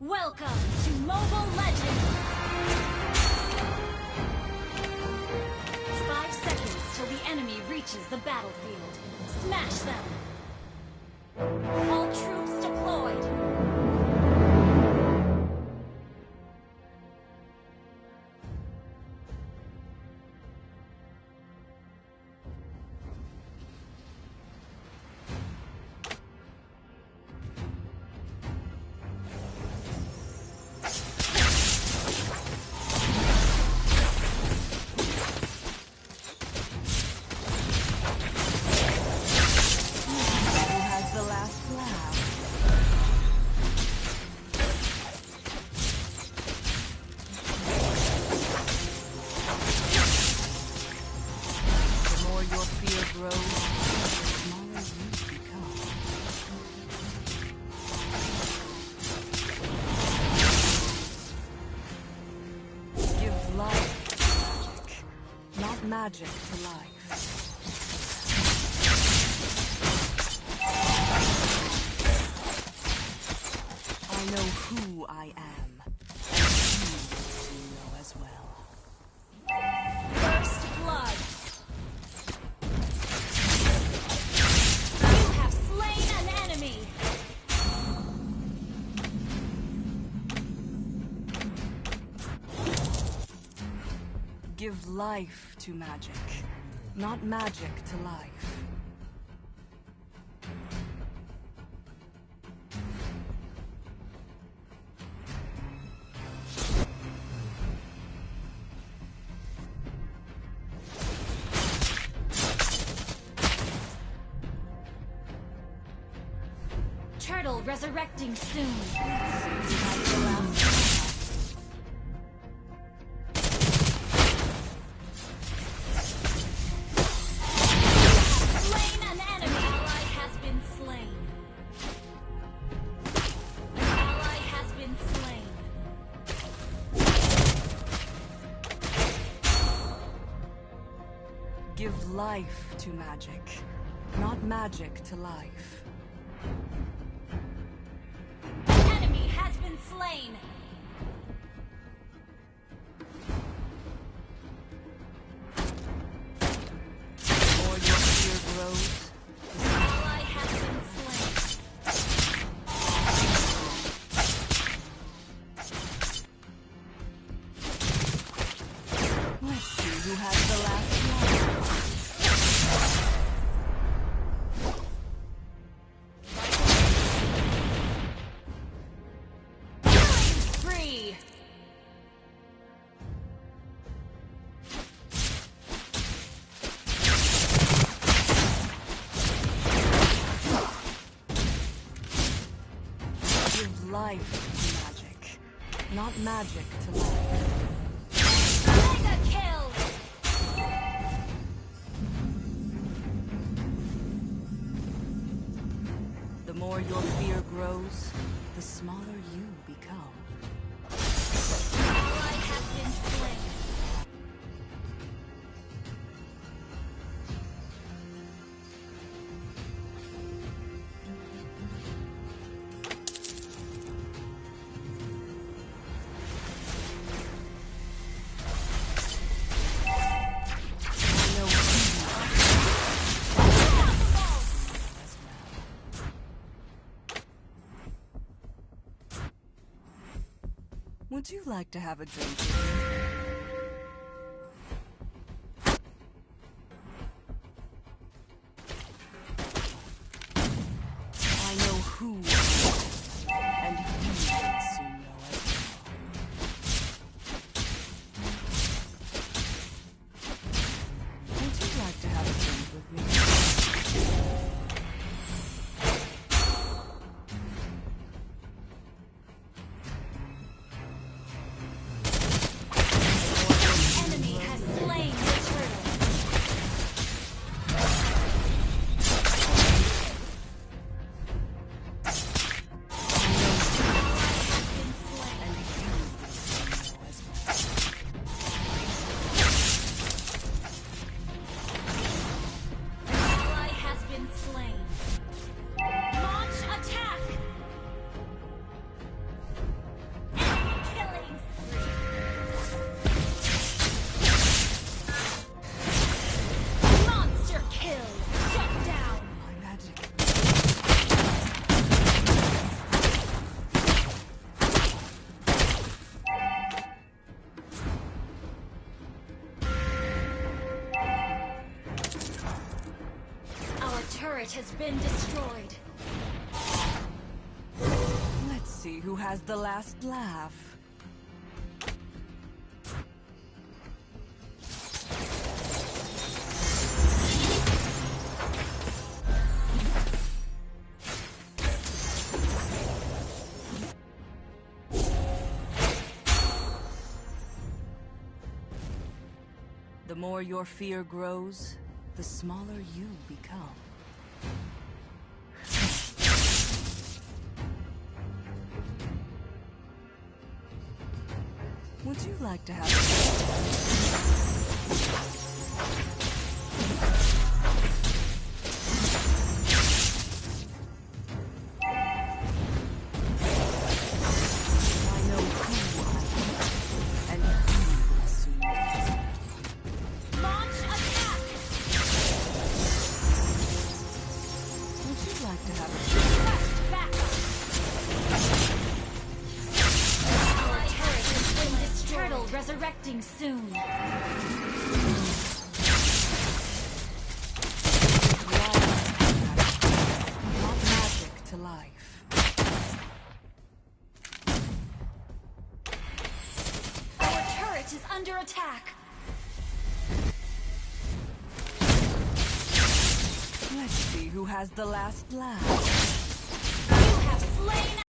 Welcome to Mobile Legends! 5 seconds till the enemy reaches the battlefield. Smash them! All troops deployed! Magic to life. I know who I am, and you know as well. First blood. You have slain an enemy. Give life to magic, not magic to life. Turtle resurrecting soon. Give life to magic, not magic to life. An enemy has been slain. The more your fear grows, an ally has been slain. Let's see who has the last one. Life to magic, not magic to life. Mega kill! The more your fear grows, the smaller you become. An ally has been slain. Would you like to have a drink with me? I know who I am, and you will soon know it. Would you like to have a drink with me? turret has been destroyed. Let's see who has the last laugh. The more your fear grows, the smaller you become. Would you like to have I know who I am, and you will soon know. Launch attack! Would you like to have Request backup! Our turret has been destroyed. Turtle resurrecting soon. not magic to life? Our turret is under attack. Let's see who has the last laugh. You have slain